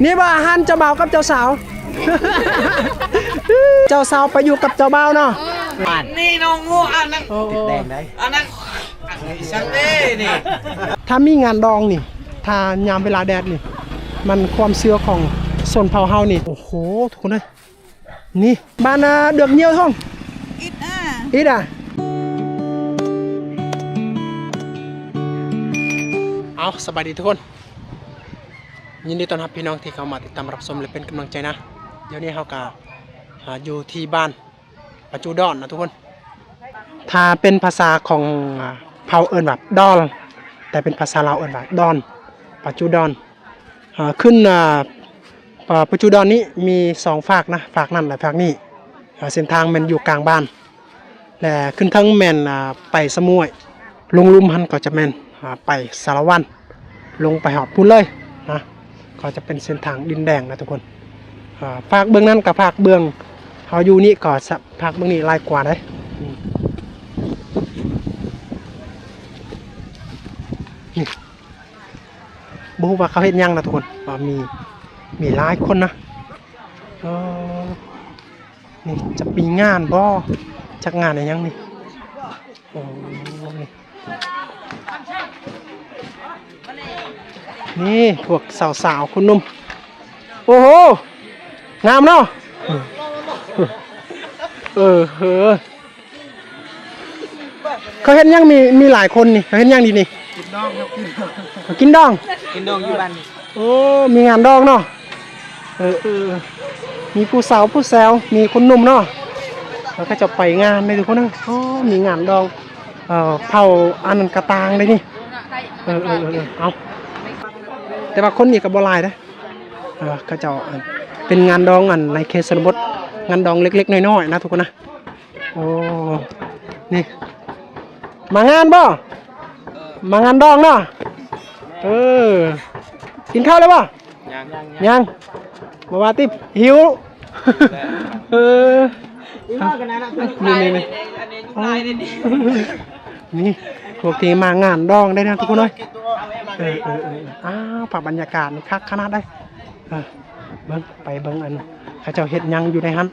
นี่ว่าอาหารเจ้าบ่าวกับเจ้าสาว เจ้าสาวไปอยู่กับเจ้าบ่าวเนาะนี่น้องงูอันนั้นแดงได้อันนั้นชักเต้นี่ถ้ามีงานดองนี่ถ้ายามเวลาแดดนี่มันความเชื่อของชนเผ่าเฮานี่โอ้โหทุกคนเลยนี่บ้านเดือกเหี่ยวท่องอิดอ่ะเอาสบายดีทุกคนยินดีต้อนรับพี่น้องที่เข้ามาติดตามรับชมและเป็นกำลังใจนะเดี๋ยวนี้เฮากะอยู่ที่บ้านปัจจุดอนนะทุกคนถ้าเป็นภาษาของเผ่าเอิ้นแบบดอนแต่เป็นภาษาลาวเอิ้นว่าดอนปัจจุดอนขึ้นปัจจุดอนนี้มี2ฝากนะฝากนั่นและฝากนี้เส้นทางมันอยู่กลางบ้านและขึ้นทั้งแม่นไปสมุยลงลุ่มหันก็จะแม่นไปสารวันลงไปหอดพุ่นเลยนะก็จะเป็นเส้นทางดินแดงนะทุกคนภาคเบื้องนั้นกับภาคเบื้องเขาอยู่นี่ก็ภาคเบื้องนี้ลายกว่าเลยนี่บูว่าเขาเห็นยังนะทุกคนมีหลายคนนะนี่จะปีงานบ่จักงานอะไรยังนี่โอ้นี่พวกสาวๆคุณนุ่มโอ้โหงามเนาะเขาเห็นยังมีหลายคนนี่เขาเห็นยังดีนี่กินดองครับกินดองอยู่บ้านโอ้มีงานดองเนาะมีผู้สาวผู้แซวมีคนนุ่มเนาะแล้วก็จะไปงานเลยทุกคนนะโอ้มีงานดองเผาอันนั้นกระตางเลยนี่เอาแต่ว่าคนนี้กับบอลายนะก็จะเป็นงานดองอันในเคสนบทงานดองเล็กๆน้อยๆนะทุกคนนะโอ้นี่มางานบ่มางานดองเนาะกินข้าวเลยบ่ยังมาว่าติบหิวนี่พวกที่มางานดองได้นะทุกคนเลยผักบรรยากาศคักขนาดได้เบิ้งไปเบิ้งอันเขาเจ้าเห็ดยังอยู่ในฮัน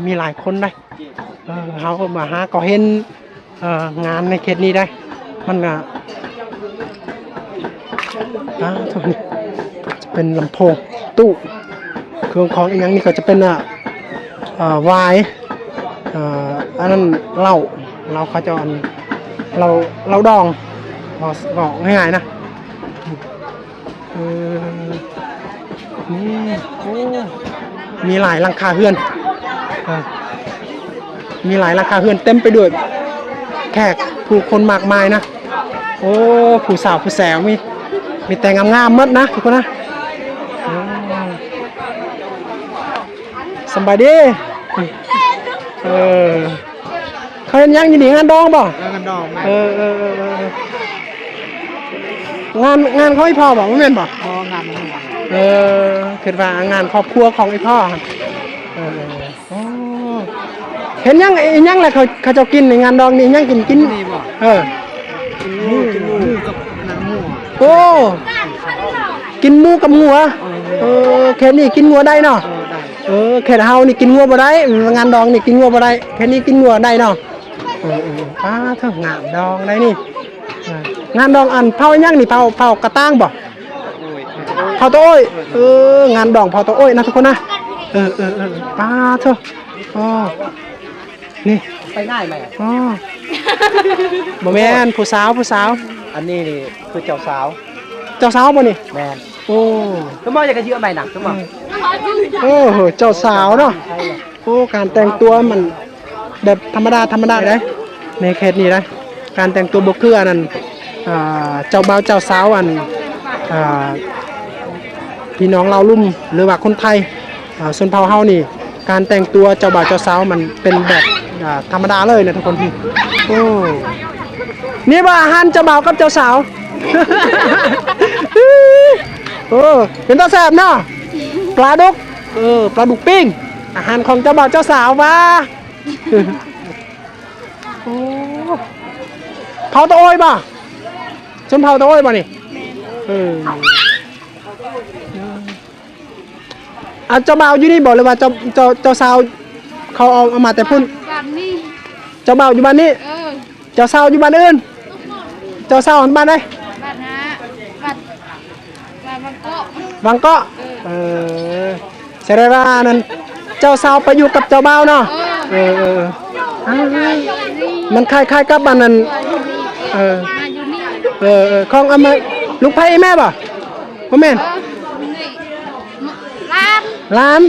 มีหลายคนได้เขามาหาก็เห็นงานในเขตนี้ได้มันก็ทุกนี้จะเป็นลำโพงตู้เครื่องของอีกอย่างนี้ก็จะเป็นวายอันนั้นเราเขาจะเราดองบอกง่ายๆนะนี่โอ้มีหลายหลังคาเฮือนมีหลายหลังคาเฮือนเต็มไปด้วยแขกผู้คนมากมายนะโอ้ผู้สาวผู้แสวมีแต่งามๆมัดนะทุกคนนะสบายดีเขาเห็นยังยินดีงานดองป่ะงานดองงานเขาไอ้พ่อบอกว่าเป็นป่ะงานคือว่างานครอบครัวของไอ้พ่อเห็นยังแหละเขาจะกินในงานดองนี่ยังกินกินหมูกับน้ำหมูโอ้กินหมูกับหัวแค่นี้กินหัวได้เนาะแค่เฮานี่กินงัวบ่ได้งานดองนี่กินงัวบ่ได้แค่นี้กินงัวได้เนาะเท่างานดองได้นี่งานดองอันเผาย่างนี่เผากระตั้งบ่เผาตัวอ้อยงานดองเผาตัวอ้อยนะทุกคนนะป้าเถอะนี่ไปง่ายไหมบ่แม่นผู้สาวอันนี้นี่คือเจ้าสาวบ่นี่แม่นโอ้ก็บ่อยากจะเยอะใหม่หนักก็บ่เจ้าสาวเนาะโอ้การแต่งตัวมันแบบธรรมดาเลยในเขตนี้นะการแต่งตัวบ่คืออันนั้นเจ้าบ่าวเจ้าสาวอันพี่น้องเราลุ่มหรือว่าคนไทยส่วนเผ่าเฮานี่การแต่งตัวเจ้าบ่าวเจ้าสาวมันเป็นแบบธรรมดาเลยนะทุกคนพี่โอ้นี่ว่าอาหารเจ้าบ่าวกับเจ้าสาวเป็นตาแซ่บเนาะปลาดุกปิ้งอาหารของเจ้าบ่าวเจ้าสาวมาเผาตะโอยป่ะชนเผาตะโอยป่ะนี่ เจ้าบ่าวอยู่นี่บอกเลยว่าเจ้าสาวเขาเอามาแต่พุ่น บ้านนี่ เจ้าบ่าวอยู่บ้านนี้เจ้าสาวอยู่บ้านอื่นเจ้าสาวอยู่บ้านใด บ้านนะบ้านบางเกาะ บางเกาะแสดงว่านั้นเจ้าสาวไปอยู่กับเจ้าบ่าวเนาะมันคล้ายๆกับบ้านนั้นมาอยู่นี่ ของเอามาลูกไผ่แม่ป่ะพ่อแม่น นี่ร้าน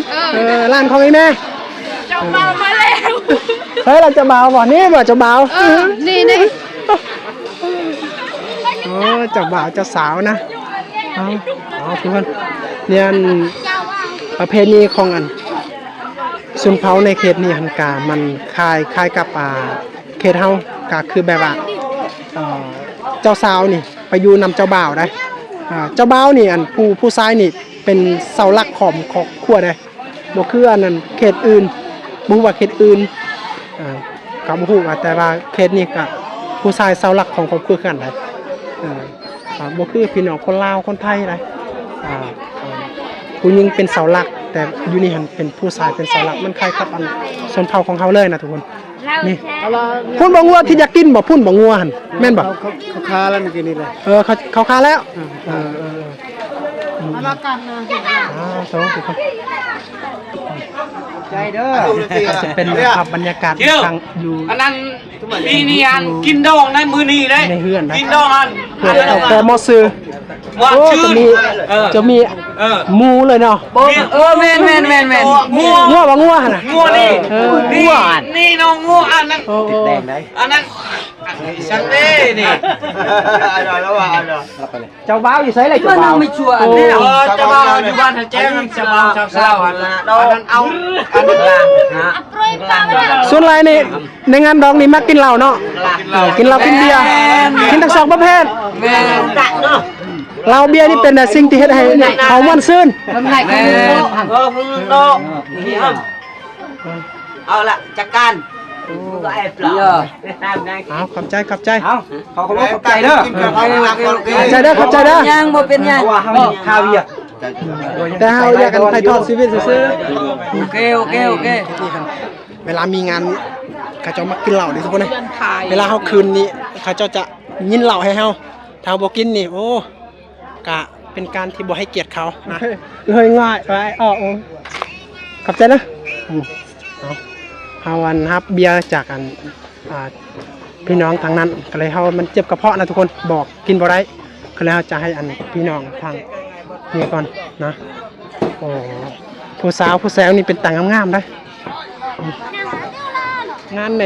ร้านของไอ้แม่ เจ้าบ่าวมาแล้ว เฮ้ยเราจะบ่าวบ่นี่บ่เจ้าบ่าว นี่ โอ้เจ้าบ่าวเจ้าสาวนะเอาทุกคนเนี่ยประเพณีของอันสุนเผาในเขตนี้หันกามันคล้ายกับเขตเฮากาคือแบบว่าเจ้าสาวนี่ไปอยู่นำเจ้าบ่าวได้เจ้าบ่าวนี่อันผู้ชายนี่เป็นเสาหลักของครอบครัวได้บ่คืออันนั้นเขตอื่นบ่ว่าเขตอื่นก็บ่ฮู้ว่าแต่ว่าเขตนี้ก็ผู้ชายเสาหลักของครอบครัวคือกันได้บ่คือพี่น้องคนลาวคนไทยได้ผู้หญิงเป็นเสาหลักแต่อยู่นี่หันเป็นผู้ชายเป็นเสาหลักมันคล้ายกับอันชนเผ่าของเฮาเลยนะทุกคนนี่พุ่นบ่งัวที่อยากกินบ่พุ่นบ่งัวหั่นแม่นบ่เขาคาแล้วเมื่อกี้นี่เลยเขาคาแล้วมาละกันนะสวัสดีครับ ใจเด้อ จะเป็นภาพบรรยากาศทางอยู่ อันนั้นปีนี้อันกินดองได้มือนี้ได้ ในเฮือนนะ กินดองอัน เพื่อเอาแต่มอซื้อ ว่า โอ้ ชื่อ จะมีหมูเลยเนาะ แม่นงัว งัวหั่นน่ะ งัวนี่นี่น้องงัวอันนั้น แดงได้ อันนั้นฉันนี่ เอาแล้วว่าเอาแล้ว เจ้าบ่าวอยู่ไสเลยเจ้าบ่าว ไม่ชัวร์ นี่จะมาอยู่บ้านแจ้งจะมาเช้าอันนั้นเอาอันนั้นฮะ ส่วนหลายนี่ในงานดองนี่มักกินเหล้าเนาะกินเหล้ากินเบียร์กินทั้งสองประเภท แม่เนาะ เหล้าเบียร์นี่เป็นสิ่งที่เฮ็ดให้เขาม่วนซื่น พุ่งโตนี่ฮะเอาละจัดการก็แอบเปล่า เอาขอบใจขอบใจ เอาเขาขอบใจเด้อ ขอบใจเด้อ ยังบ่เป็นยัง ว่าเขาข้าวเยอะ แต่เฮาอยากกันถ่ายทอดชีวิตซื่อ โอเคๆเวลามีงานเขาเจ้ามากินเหล้าดิทุกคนเลยเวลาเฮาคืนนี้เขาเจ้าจะยินเหล้าให้เฮาถ้าบ่กินนี่โอ้กะเป็นการที่บ่ให้เกียรติเขานะเลยง่ายไปขอบใจนะเฮาอันรับเบียร์จากอันพี่น้องทางนั้นก็เลยเฮามันเจ็บกระเพาะนะทุกคนบอกกินบ่ได้ก็เลยเฮาจะให้อันพี่น้องทางนี่ก่อนนะโอ้ผู้สาวผู้แซวนี่เป็นต่างงามๆได้งานใน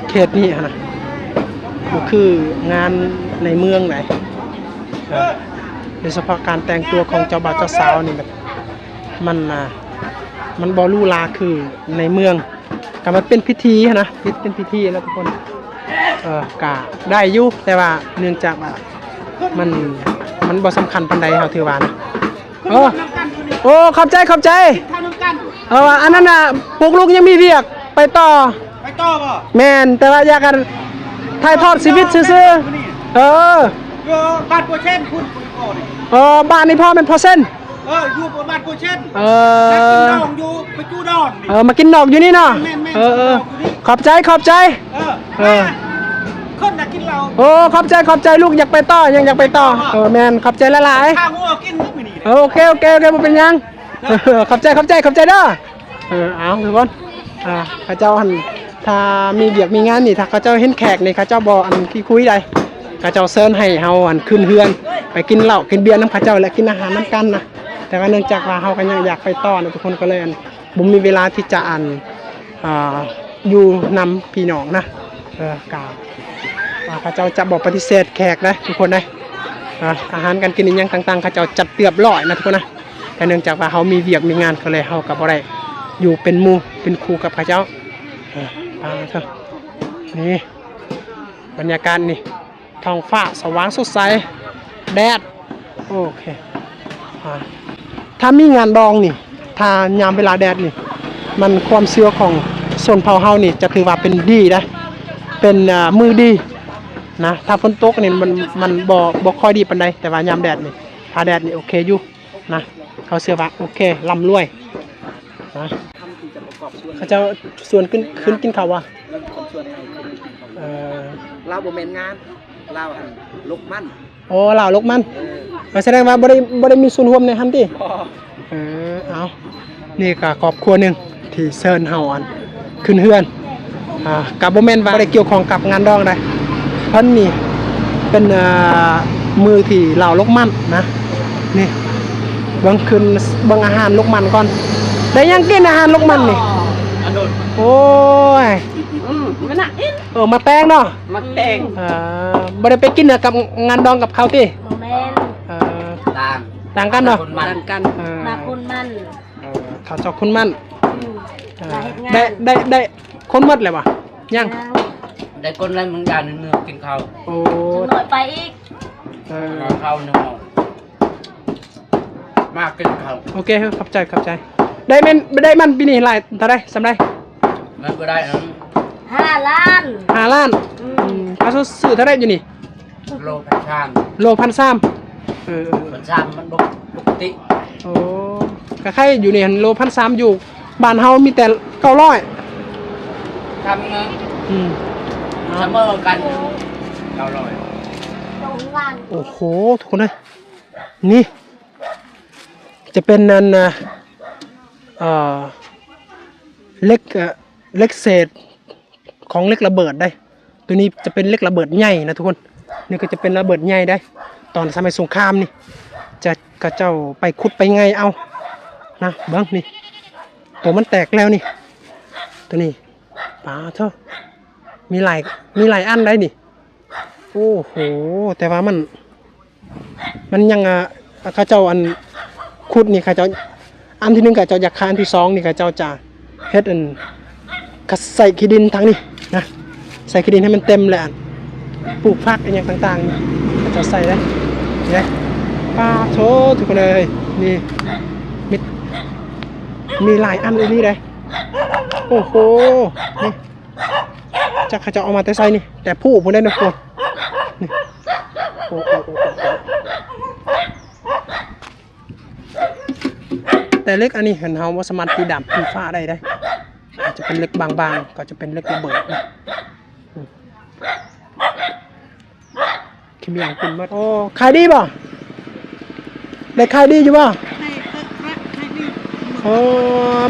เขตนี้นะก็คืองานในเมืองไหนโดยเฉพาะการแต่งตัวของเจ้าบ่าวเจ้าสาวนี่แบบมันบ่ลู่ลาคือในเมืองก็มันเป็นพิธีนะเป็นพิธีนะทุกคนกะได้อยู่แต่ว่าเนื่องจากว่ามันบ่สำคัญปานใดเฮาถือว่านะโอ้ขอบใจอันนั้นน่ะปลูกลูกยังมีเวียกไปต่อบ่แม่นแต่ว่าอยากกันถ่ายทอดชีวิตซื่อๆบ้านโปเช่นคุณก่อน บ้านนี่พ่อเป็นพ่อเส้นอยู่บ้านโปเช่นกินดองอยู่ไปจูดอนมากินดอกอยู่นี่เนาะขอบใจคนอยากกินเราขอบใจลูกอยากไปต่อยังอยากไปต่อแม่นขอบใจหลายๆข้าวงัวกินมื้อนี้โอเคบ่เป็นยังขอบใจเด้อเอาทุกคนข้าเจ้าหันถ้ามีเบียกมีงานนี่ถ้าข้าเจ้าเห็นแขกนี่ข้าเจ้าบ่อันที่คุยได้ข้าเจ้าเชิญให้เฮาอันขึ้นเฮือนไปกินเหล้ากินเบียร์น้ำข้าเจ้าและกินอาหารน้ำกันนะแต่ว่าเนื่องจากว่าเฮาก็ยังอยากไปต่อนะทุกคนก็เลยบ่มีเวลาที่จะอยู่นำพี่น้องนะกาข้าเจ้าจะบอกปฏิเสธแขกนะทุกคนนะอาหารการกินอีหยังต่างๆข้าเจ้าจัดเรียบร้อยนะทุกคนนะแต่เนื่องจากว่าเฮามีเวียกมีงานก็เลยเฮาก็บ่ได้อยู่เป็นหมู่เป็นครูกับข้าเจ้าเถอะนี่บรรยากาศนี่ท้องฟ้าสว่างสดใสแดดโอเคถ้ามีงานดองนี่ถ้ายามเวลาแดดนี่มันความเชื่อของชนเผ่าเฮานี่จะถือว่าเป็นดีนะเป็นมือดีนะถ้าฝนตกนี่มันบ่ค่อยดีปานใดแต่ว่ายามแดดนี่ถ้าแดดนี่โอเคอยู่นะเขาเชื่อว่าโอเคร่ำรวย นะ ทำที่จะประกอบส่วน เขาเจ้าส่วนขึ้นกินข้าววะ เรื่องคนส่วนใน เออ เล่าบ่แม่นงานเล่าอันลูกมั่น โอ้ลาวลกมัน แสดงว่าบ่ได้มีส่วนร่วมในฮันติเอานี่ก็ครอบครัวหนึงที่เชิญเฮาอันขึ้นเฮือนกับบ่แม่นว่าบ่ได้เกี่ยวข้องกับงานดองใดเพิ่นนี่เป็นมือที่ลาวลกมันนะนี่เบิ่งขึ้นเบิ่งอาหารลกมันก่อนได้ยังกินอาหารลกมันนี่ อันโดน โอ้ย มันน่ะอิน มาแตงเนาะ มาแตง บ่ได้ไปกินกับงานดองกับเขาติ โมเมนต์ ต่าง ต่างกันเนาะ มันกัน มาคุณมัน เขาเจ้าคุณมั่น มาเฮ็ดงาน ได้คนหมดเลยวะยัง ได้คนอะไรมึงยาหนึ่งกินข้าว โอ้ หน่อยไปอีก ข้าวหนึ่งมากกินข้าว โอเคขอบใจได้มันปีนี้หลายเท่าไรสำไร มันก็ได้นะ 5 ล้าน 5 ล้านเขาซื้อเท่าไรอยู่นี่ โลพันชาม โล1,300พันชามมันปกติ โอ้ก็ใครอยู่นี่โล1,300อยู่บ้านเฮามีแต่900 ทำเงิน เสมอกัน900 ตรงล้าน โอ้โหทุกคนเลยนี่ จะเป็นนันเล็กเศษของเล็กระเบิดได้ ตัวนี้จะเป็นเล็กระเบิดใหญ่นะทุกคนนี่ก็จะเป็นระเบิดใหญ่ได้ ตอนสมัยสงครามนี่จะกระเจ้าไปขุดไปไงเอานะเบิ้งนี่ตัวมันแตกแล้วนี่ตัวนี้ปลาเท่ามีหลายอันได้นี่โอ้โหแต่ว่ามันยังข้าเจ้าอันขุดนี่ข้าเจ้าอันที่หนึ่งข้าเจ้าอยากคาอันที่สองนี่ข้าเจ้าจะเฮ็ดอันใส่ขี้ดินทั้งนี้นะใส่ขี้ดินให้มันเต็มเลยอันปลูกผักอย่างต่างๆนี่ข้าเจ้าใส่ได้เนี่ยปลาโถทุกคนเลยนี่มีหลายอันเลยนี่เลยโอ้โหนี่จะข้าเจ้าเอามาแต่ใส่นี่แต่ผู้ผมได้นะคนนี่โอ้แต่เล็กอันนี้เห็นเฮาว่าสามารถตีดำตีฟ้าได้อาจจะเป็นเล็กบางๆก็จะเป็นเล็กระเบิดนะคิมยังคุณมาโอ้ขายดีป่ะได้ขายดีอยู่ป่ะโอ้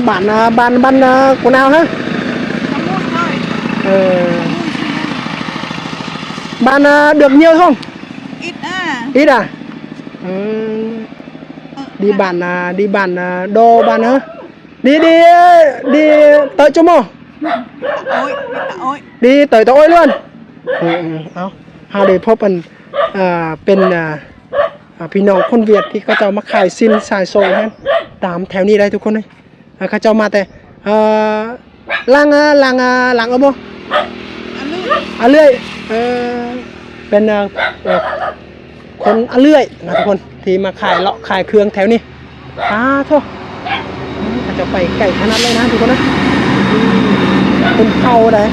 บ้านกูนาวฮะบ้านเดือกเnhiều không ít à đi bản đồ bạn hả đi tới chỗ mò đi tới tối luônเอาหาได้พบเป็นพี่น้องคนเวียดที่เขาเจ้ามาขายซินสายโซ่ฮะตามแถวนี้ได้ทุกคนเลยเขาเจ้ามาแต่ลังเอาบ่เลื่อยเป็นคนเลื่อยนะทุกคนที่มาขายเลาะขายเครื่องแถวนี้โทษอาจจะไปไก่ขนาดเลยนะทุกคนนะเป็นเผาได้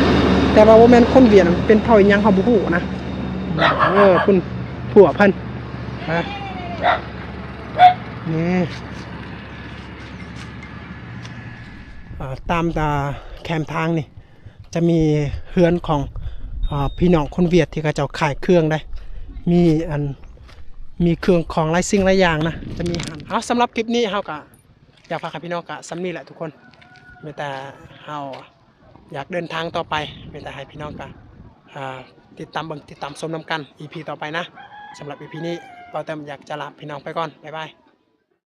แต่ว่าแม่นคนเวียดเป็นเผาอีหยังเขาบ่ฮู้นะคุณผัวเพิ่นนี่ตามแคมทางนี่จะมีเฮือนของพี่น้องคนเวียดที่เขาเจ้าขายเครื่องได้มีเครื่องของหลายสิ่งหลายอย่างนะจะมีหันเอาสำหรับคลิปนี้เฮาก็อยากพาพี่น้องกะซ้ำนี่แหละทุกคนมีแต่เฮาอยากเดินทางต่อไปมีแต่ให้พี่น้องกะติดตามชมนำกัน EP ต่อไปนะสำหรับ EP นี้เราเต็มอยากจะลาพี่น้องไปก่อนบ๊ายบาย